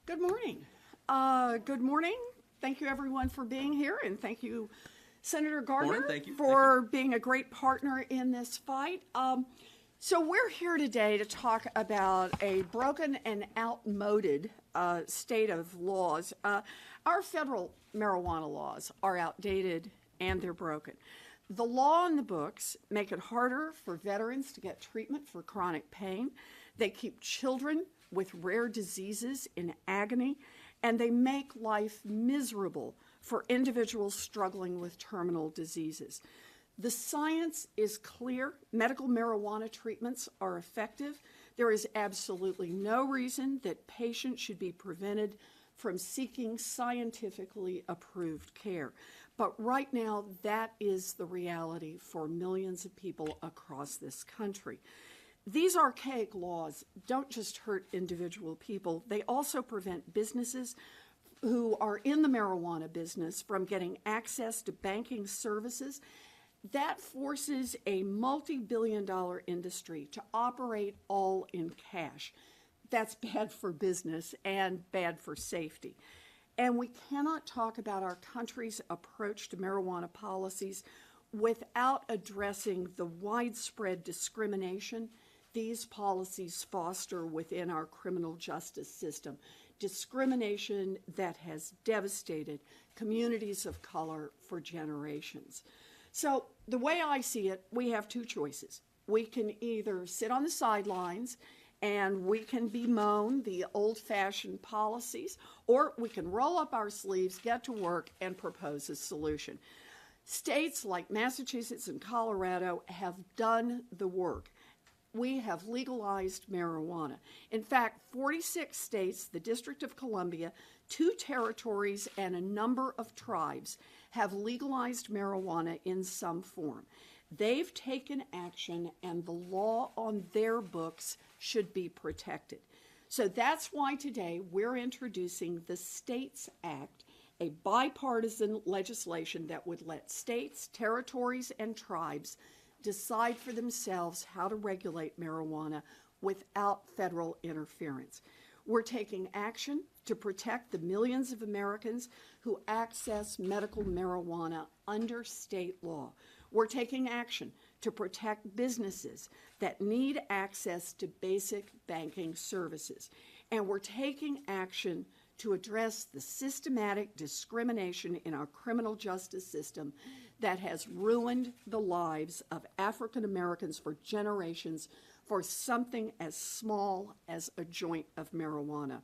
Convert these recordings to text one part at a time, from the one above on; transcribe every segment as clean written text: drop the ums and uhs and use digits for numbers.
Good morning. Good morning. Thank you, everyone, for being here, and thank you, Senator Gardner, for being a great partner in this fight. So we're here today to talk about a broken and outmoded state of laws. Our federal marijuana laws are outdated and they're broken. The law in the books make it harder for veterans to get treatment for chronic pain. They keep children with rare diseases in agony, and they make life miserable for individuals struggling with terminal diseases. The science is clear. Medical marijuana treatments are effective. There is absolutely no reason that patients should be prevented from seeking scientifically approved care. But right now, that is the reality for millions of people across this country. These archaic laws don't just hurt individual people, they also prevent businesses who are in the marijuana business from getting access to banking services. That forces a multi-billion-dollar industry to operate all in cash. That's bad for business and bad for safety. And we cannot talk about our country's approach to marijuana policies without addressing the widespread discrimination these policies foster within our criminal justice system. Discrimination that has devastated communities of color for generations. So the way I see it, we have two choices. We can either sit on the sidelines and we can bemoan the old-fashioned policies, or we can roll up our sleeves, get to work, and propose a solution. States like Massachusetts and Colorado have done the work. We have legalized marijuana. In fact, 46 states, the District of Columbia, 2 territories, and a number of tribes have legalized marijuana in some form. They've taken action, and the law on their books should be protected. So that's why today we're introducing the States Act, a bipartisan legislation that would let states, territories, and tribes decide for themselves how to regulate marijuana without federal interference. We're taking action to protect the millions of Americans who access medical marijuana under state law. We're taking action to protect businesses that need access to basic banking services. And we're taking action to address the systematic discrimination in our criminal justice system that has ruined the lives of African Americans for generations for something as small as a joint of marijuana.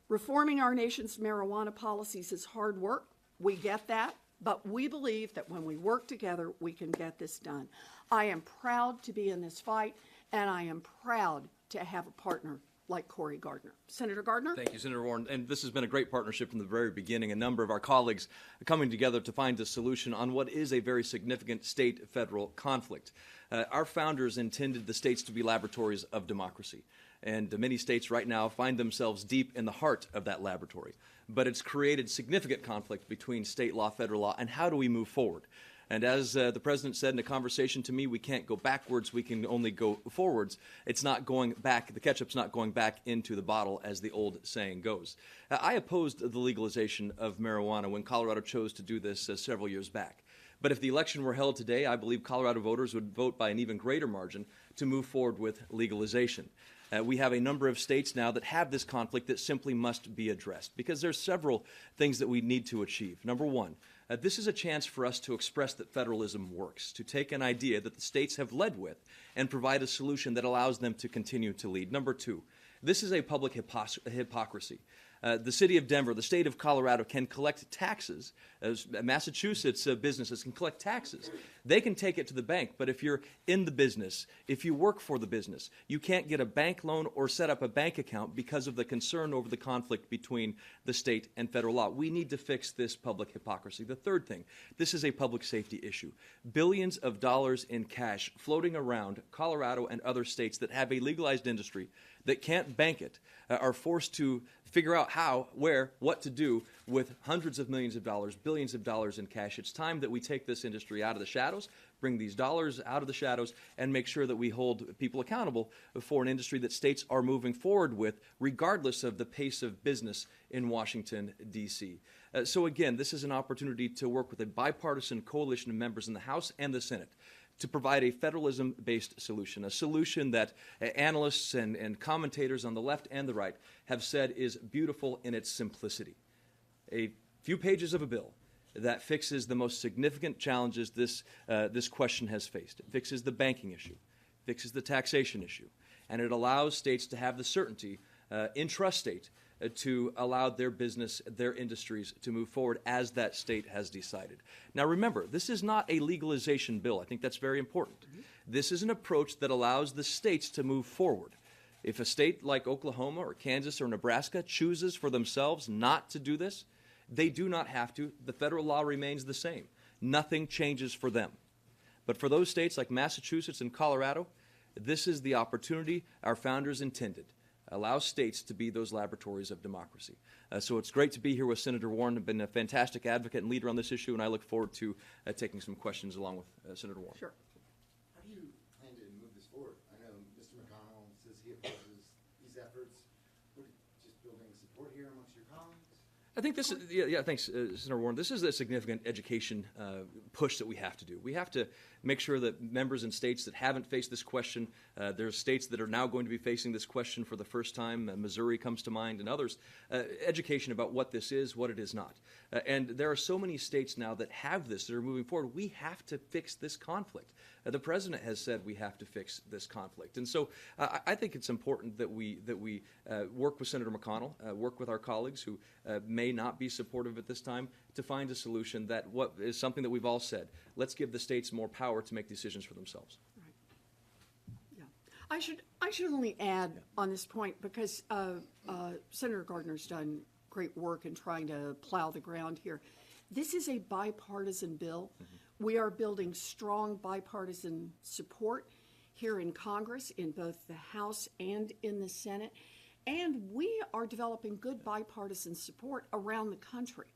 Reforming our nation's marijuana policies is hard work. We get that, but we believe that when we work together, we can get this done. I am proud to be in this fight, and I am proud to have a partner like Cory Gardner. Senator Gardner? Thank you, Senator Warren. And this has been a great partnership from the very beginning. A number of our colleagues coming together to find a solution on what is a very significant state-federal conflict. Our founders intended the states to be laboratories of democracy. And many states right now find themselves deep in the heart of that laboratory. But it's created significant conflict between state law, federal law, and how do we move forward? And as the President said in a conversation to me, we can't go backwards, we can only go forwards. It's not going back, the ketchup's not going back into the bottle, as the old saying goes. I opposed the legalization of marijuana when Colorado chose to do this several years back. But if the election were held today, I believe Colorado voters would vote by an even greater margin to move forward with legalization. We have a number of states now that have this conflict that simply must be addressed because there's several things that we need to achieve. Number one, this is a chance for us to express that federalism works, to take an idea that the states have led with and provide a solution that allows them to continue to lead. Number two, this is a public hypocrisy. The city of Denver, the state of Colorado can collect taxes. As Massachusetts businesses can collect taxes. They can take it to the bank, but if you're in the business, if you work for the business, you can't get a bank loan or set up a bank account because of the concern over the conflict between the state and federal law. We need to fix this public hypocrisy. The third thing, this is a public safety issue. Billions of dollars in cash floating around Colorado and other states that have a legalized industry that can't bank it are forced to figure out how, where, what to do with hundreds of millions of dollars, billions of dollars in cash. It's time that we take this industry out of the shadows, bring these dollars out of the shadows and make sure that we hold people accountable for an industry that states are moving forward with, regardless of the pace of business in Washington, D.C. So again, this is an opportunity to work with a bipartisan coalition of members in the House and the Senate to provide a federalism-based solution, a solution that analysts and commentators on the left and the right have said is beautiful in its simplicity. A few pages of a bill that fixes the most significant challenges this question has faced. It fixes the banking issue, fixes the taxation issue, and it allows states to have the certainty, intrastate, to allow their business, their industries to move forward as that state has decided. Now remember, this is not a legalization bill. I think that's very important. This is an approach that allows the states to move forward. If a state like Oklahoma or Kansas or Nebraska chooses for themselves not to do this, they do not have to. The federal law remains the same. Nothing changes for them. But for those states like Massachusetts and Colorado, this is the opportunity our founders intended. Allow states to be those laboratories of democracy. So it's great to be here with Senator Warren. I've been a fantastic advocate and leader on this issue, and I look forward to taking some questions along with Senator Warren. Sure. How do you plan to move this forward? I know Mr. McConnell says he opposes these efforts. Just building support here amongst your colleagues? I think this is, thanks, Senator Warren. This is a significant education push that we have to do. We have to make sure that members in states that haven't faced this question, there's states that are now going to be facing this question for the first time, Missouri comes to mind and others, education about what this is, what it is not. And there are so many states now that have this, that are moving forward. We have to fix this conflict. The president has said we have to fix this conflict. And so I think it's important that we work with Senator McConnell, work with our colleagues who may not be supportive at this time, to find a solution that what is something that we've all said. Let's give the states more power to make decisions for themselves. Right. Yeah. I should only add on this point, because Senator Gardner's done great work in trying to plow the ground here. This is a bipartisan bill. Mm-hmm. We are building strong bipartisan support here in Congress, in both the House and in the Senate. And we are developing good bipartisan support around the country.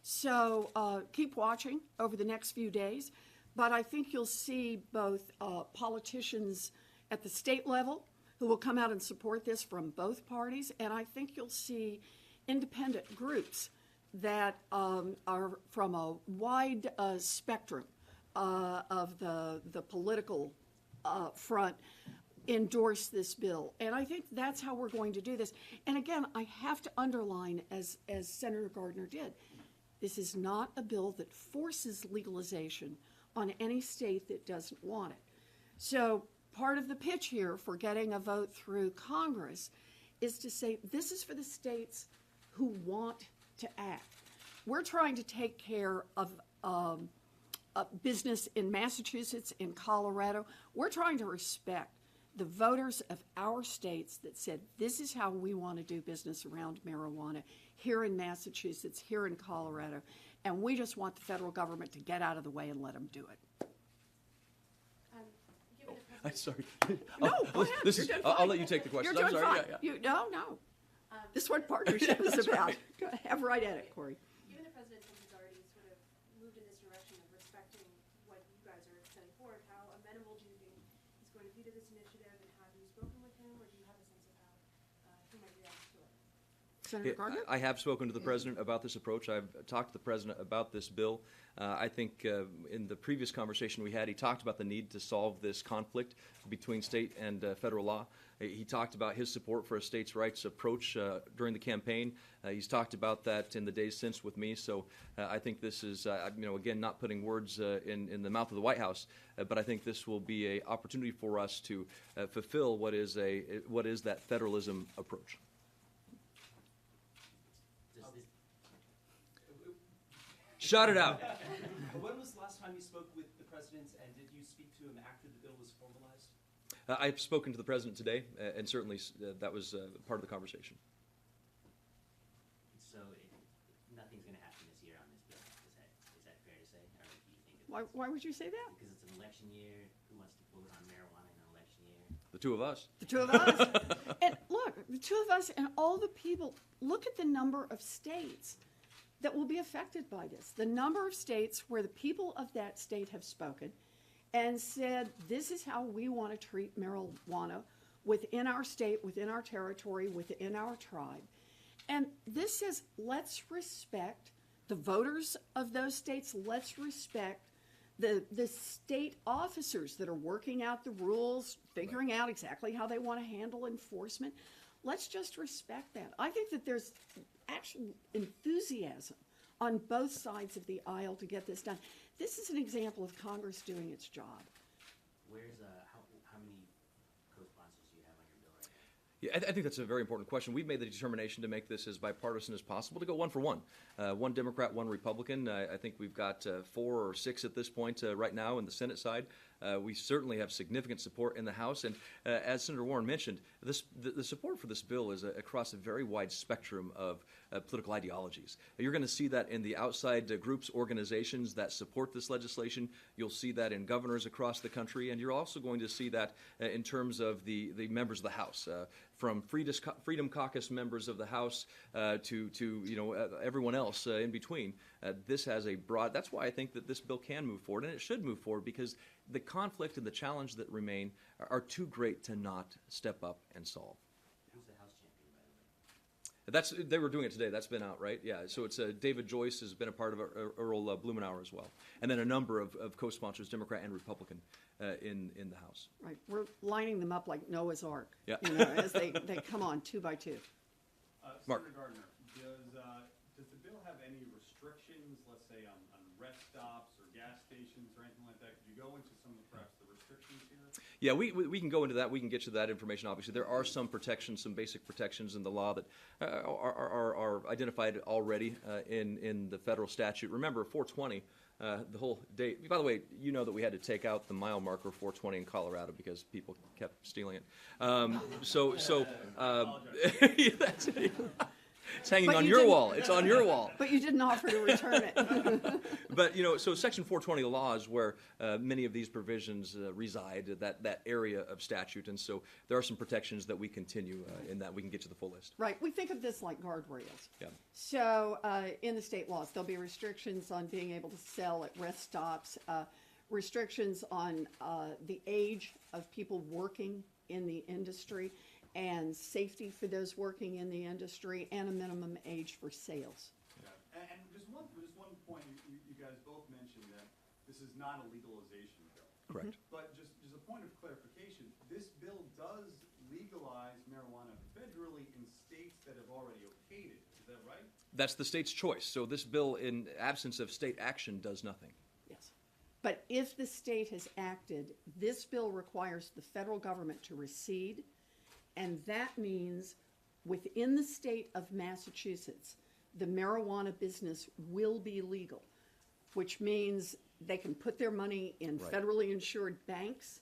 So keep watching over the next few days. But I think you'll see both politicians at the state level who will come out and support this from both parties. And I think you'll see independent groups that are from a wide spectrum of the political front endorse this bill. And I think that's how we're going to do this. And again, I have to underline, as Senator Gardner did, this is not a bill that forces legalization on any state that doesn't want it. So part of the pitch here for getting a vote through Congress is to say this is for the states who want to act. We're trying to take care of business in Massachusetts, in Colorado. We're trying to respect the voters of our states that said, this is how we want to do business around marijuana here in Massachusetts, here in Colorado, and we just want the federal government to get out of the way and let them do it. I'm sorry. No, go ahead. I'll let you take the question. You're doing I'm sorry. fine. Yeah. No. This is what partnership is about. Go ahead, have right at it, Cory. Given the president has already sort of moved in this direction of respecting what you guys are setting forward, how amenable do you think he's going to be to this initiative, and have you spoken with him, or do you have a sense of how he might react to it? Senator Gardner? I have spoken to the president about this approach. I've talked to the president about this bill. I think in the previous conversation we had, he talked about the need to solve this conflict between state and federal law. He talked about his support for a states' rights approach during the campaign. He's talked about that in the days since with me. So I think this is, again, not putting words in the mouth of the White House, but I think this will be an opportunity for us to fulfill what is that federalism approach. Shut it out. When was the last time you spoke with the president, and did you speak to him after the bill was formalized? I've spoken to the president today, and certainly that was part of the conversation. So nothing's going to happen this year on this bill. Is that fair to say? Or do you think Why would you say that? because it's an election year? Who wants to vote on marijuana in an election year? The two of us. The two of us. And look, the two of us and all the people, look at the number of states that will be affected by this. The number of states where the people of that state have spoken, and said, this is how we want to treat marijuana within our state, within our territory, within our tribe. And this says, let's respect the voters of those states. Let's respect the state officers that are working out the rules, figuring out exactly how they want to handle enforcement. Let's just respect that. I think that there's actual enthusiasm on both sides of the aisle to get this done. This is an example of Congress doing its job. Where's how many co-sponsors do you have on your bill right now? Yeah, I think that's a very important question. We've made the determination to make this as bipartisan as possible, to go one for one. One Democrat, one Republican. I think we've got 4 or 6 at this point right now in the Senate side. We certainly have significant support in the House. And as Senator Warren mentioned, the support for this bill is across a very wide spectrum of political ideologies. You're going to see that in the outside groups, organizations that support this legislation. You'll see that in governors across the country. And you're also going to see that in terms of the members of the House, from Freedom Caucus members of the House to everyone else in between. This has a broad, that's why I think that this bill can move forward, and it should move forward, because the conflict and the challenge that remain are too great to not step up and solve. Who's the House champion, by the way? They were doing it today. That's been out, right? Yeah. So it's David Joyce has been a part of Earl Blumenauer as well, and then a number of co-sponsors, Democrat and Republican, in the House. Right. We're lining them up like Noah's Ark. Yeah. As they come on 2 by 2. Mark. Senator Gardner, does the bill have any restrictions, let's say on rest stops or gas stations or anything like that? Could you go into some of perhaps the restrictions here? Yeah, we can go into that. We can get you that information. Obviously, there are some protections, some basic protections in the law that are identified already in the federal statute. Remember, 420. The whole day. By the way, you know that we had to take out the mile marker 420 in Colorado because people kept stealing it. That's it. It's hanging on your wall. It's on your wall. But you didn't offer to return it. But, so Section 420 of the law is where many of these provisions reside, that area of statute. And so there are some protections that we continue in that. We can get to the full list. Right. We think of this like guardrails. Yeah. So in the state laws, there'll be restrictions on being able to sell at rest stops, restrictions on the age of people working in the industry, and safety for those working in the industry, and a minimum age for sales. Yeah. And just one point, you guys both mentioned that this is not a legalization bill. Correct. But just a point of clarification, this bill does legalize marijuana federally in states that have already okayed it. Is that right? That's the state's choice. So this bill, in absence of state action, does nothing. Yes. But if the state has acted, this bill requires the federal government to recede. And that means within the state of Massachusetts, the marijuana business will be legal, which means they can put their money in federally insured banks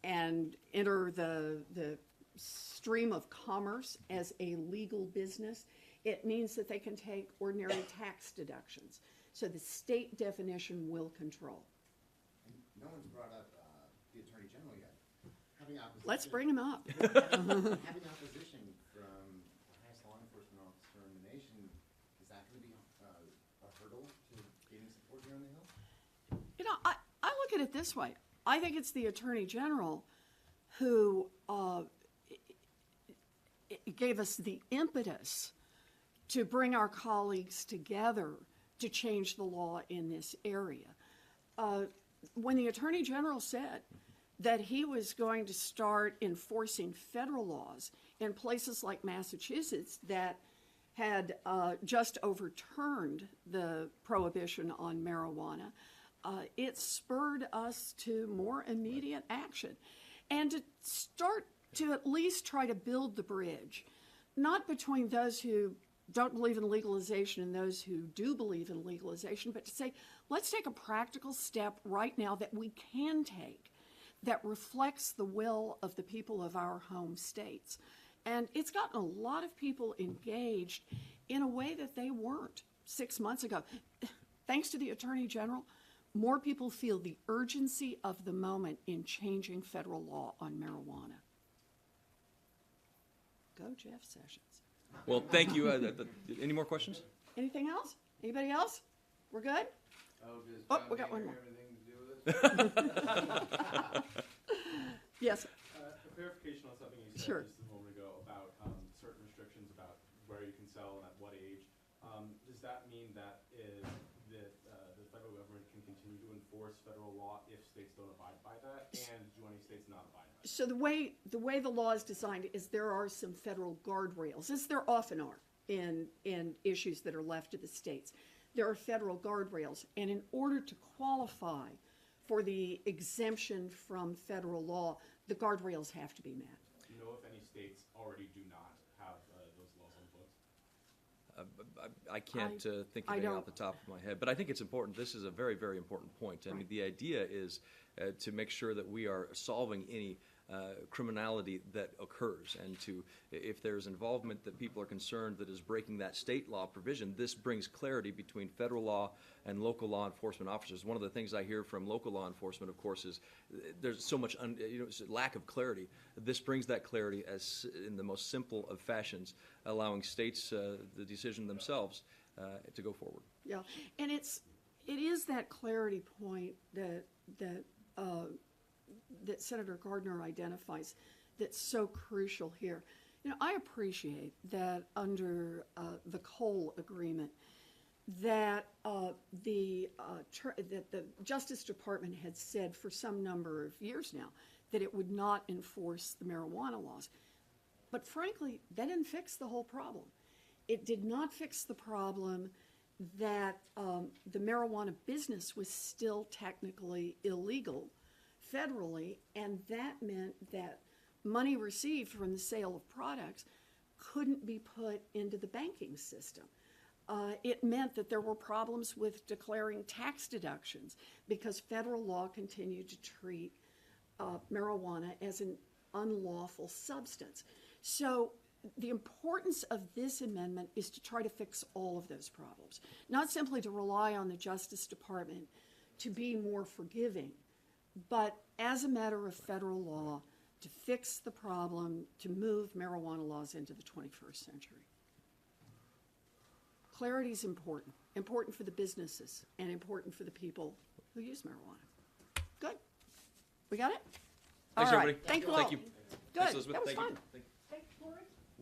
and enter the stream of commerce as a legal business. It means that they can take ordinary tax deductions. So the state definition will control. And no one's brought up the Attorney General yet. Let's bring him up. Having opposition from the highest law enforcement officer in the nation, is that going to be a hurdle to getting support here on the Hill? I look at it this way. I think it's the Attorney General who gave us the impetus to bring our colleagues together to change the law in this area. When the Attorney General said that he was going to start enforcing federal laws in places like Massachusetts that had just overturned the prohibition on marijuana, it spurred us to more immediate action and to start to at least try to build the bridge, not between those who don't believe in legalization and those who do believe in legalization, but to say, let's take a practical step right now that we can take that reflects the will of the people of our home states. And it's gotten a lot of people engaged in a way that they weren't 6 months ago. Thanks to the Attorney General, more people feel the urgency of the moment in changing federal law on marijuana. Go Jeff Sessions. Well, thank you. Any more questions? Anything else? Anybody else? We're good? Does Oh, we got one John more. Deere have anything to do with this? Yes. A clarification on something you said Sure. just a moment ago about certain restrictions about where you can sell and at what age. Does that mean that the federal government can continue to enforce federal law if states don't abide by that? And do any states not abide by that? So the way the law is designed is there are some federal guardrails, as there often are in issues that are left to the states. There are federal guardrails, and in order to qualify for the exemption from federal law, the guardrails have to be met. Do you know if any states already do not have those laws on the books? I can't think of I any don't. off the top of my head, but I think it's important. This is a very, very important point. I mean, the idea is to make sure that we are solving any criminality that occurs, and if there's involvement that people are concerned that is breaking that state law provision, this brings clarity between federal law and local law enforcement officers. One of the things I hear from local law enforcement, of course, is there's so much lack of clarity. This brings that clarity as in the most simple of fashions, allowing states the decision themselves to go forward. Yeah, and it is that clarity point that Senator Gardner identifies that's so crucial here. You know, I appreciate that under the Cole Agreement that the Justice Department had said for some number of years now that it would not enforce the marijuana laws. But frankly, that didn't fix the whole problem. It did not fix the problem that the marijuana business was still technically illegal federally, and that meant that money received from the sale of products couldn't be put into the banking system. It meant that there were problems with declaring tax deductions because federal law continued to treat marijuana as an unlawful substance. So the importance of this amendment is to try to fix all of those problems, not simply to rely on the Justice Department to be more forgiving, but as a matter of federal law, to fix the problem, to move marijuana laws into the 21st century. Clarity is important for the businesses and important for the people who use marijuana. Good. We got it? Thanks, all right. everybody. Thank you all. Thank you. Good. Thanks, Elizabeth. That was Thank you. fun. Thank you. Thanks, Cory.